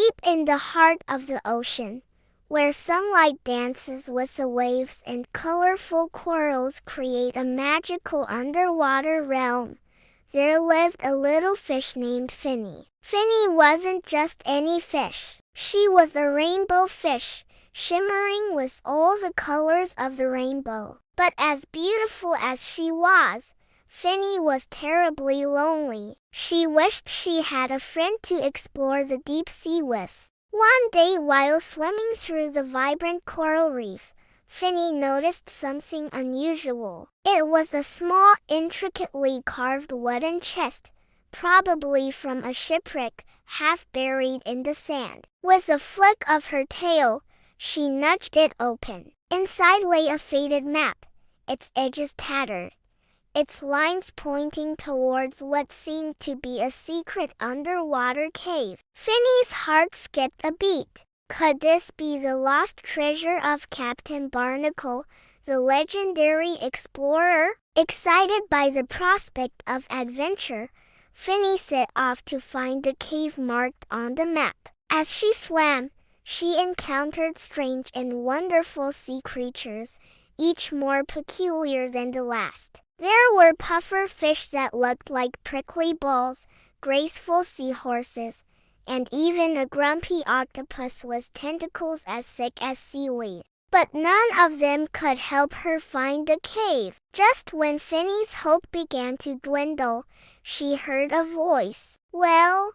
Deep in the heart of the ocean, where sunlight dances with the waves and colorful corals create a magical underwater realm, there lived a little fish named Finny. Finny wasn't just any fish. She was a rainbow fish, shimmering with all the colors of the rainbow. But as beautiful as she was, Finny was terribly lonely. She wished she had a friend to explore the deep sea with. One day while swimming through the vibrant coral reef, Finny noticed something unusual. It was a small, intricately carved wooden chest, probably from a shipwreck, half buried in the sand. With a flick of her tail, she nudged it open. Inside lay a faded map, its edges tattered, its lines pointing towards what seemed to be a secret underwater cave. Finny's heart skipped a beat. Could this be the lost treasure of Captain Barnacle, the legendary explorer? Excited by the prospect of adventure, Finny set off to find the cave marked on the map. As she swam, she encountered strange and wonderful sea creatures, each more peculiar than the last. There were puffer fish that looked like prickly balls, graceful seahorses, and even a grumpy octopus with tentacles as thick as seaweed. But none of them could help her find the cave. Just when Finny's hope began to dwindle, she heard a voice. Well,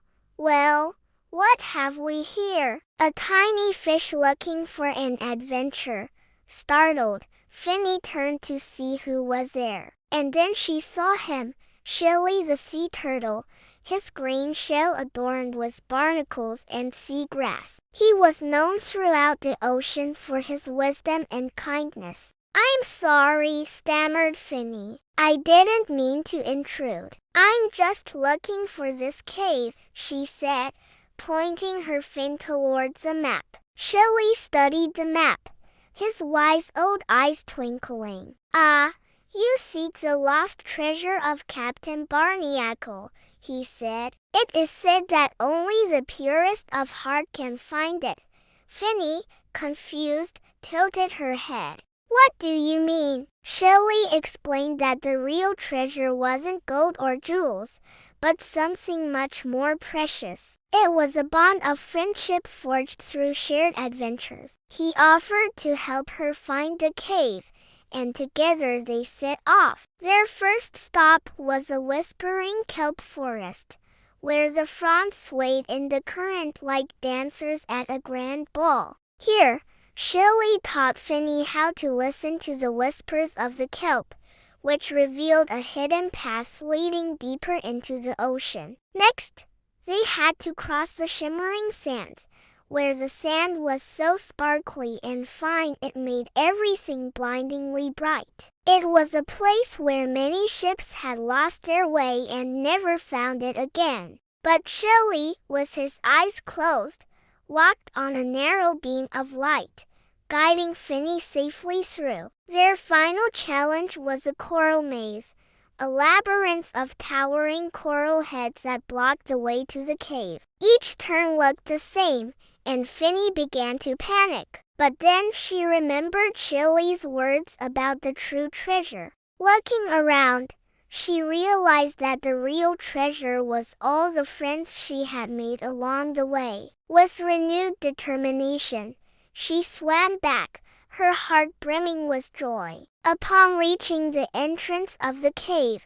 what have we here? A tiny fish looking for an adventure. Startled, Finny turned to see who was there. And then she saw him, Shilly the sea turtle, his green shell adorned with barnacles and seagrass. He was known throughout the ocean for his wisdom and kindness. "I'm sorry," stammered Finny. "I didn't mean to intrude. I'm just looking for this cave," she said, pointing her fin towards the map. Shilly studied the map, his wise old eyes twinkling. "Ah, you seek the lost treasure of Captain Barnacle," he said. "It is said that only the purest of heart can find it." Finny, confused, tilted her head. "What do you mean?" Shilly explained that the real treasure wasn't gold or jewels, but something much more precious. It was a bond of friendship forged through shared adventures. He offered to help her find the cave, and together they set off. Their first stop was a whispering kelp forest, where the fronds swayed in the current like dancers at a grand ball. Here, Shilly taught Finny how to listen to the whispers of the kelp, which revealed a hidden path leading deeper into the ocean. Next, they had to cross the shimmering sands, where the sand was so sparkly and fine it made everything blindingly bright. It was a place where many ships had lost their way and never found it again. But Shilly, with his eyes closed, walked on a narrow beam of light, guiding Finny safely through. Their final challenge was a coral maze, a labyrinth of towering coral heads that blocked the way to the cave. Each turn looked the same, and Finny began to panic. But then she remembered Shilly's words about the true treasure. Looking around, she realized that the real treasure was all the friends she had made along the way. With renewed determination, she swam back, her heart brimming with joy. Upon reaching the entrance of the cave,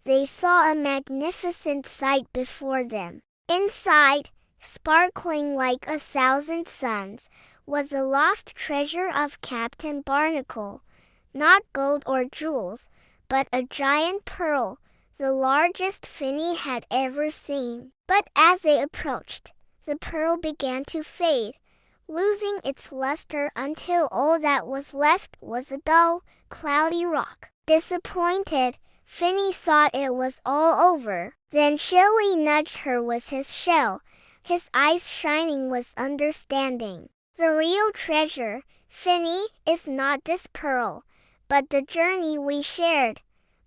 they saw a magnificent sight before them. Inside, sparkling like 1,000 suns, was the lost treasure of Captain Barnacle, not gold or jewels, but a giant pearl, the largest Finny had ever seen. But as they approached, the pearl began to fade, losing its luster until all that was left was a dull, cloudy rock. Disappointed, Finny thought it was all over. Then Shilly nudged her with his shell, his eyes shining with understanding. "The real treasure, Finny, is not this pearl, but the journey we shared,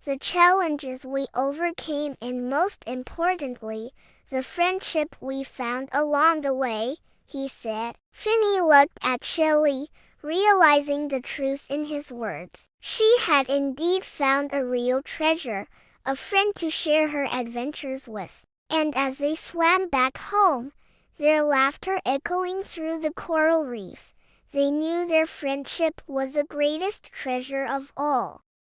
the challenges we overcame, and most importantly, the friendship we found along the way," he said. Finny looked at Chili, realizing the truth in his words. She had indeed found a real treasure, a friend to share her adventures with. And as they swam back home, their laughter echoing through the coral reef, they knew their friendship was the greatest treasure of all.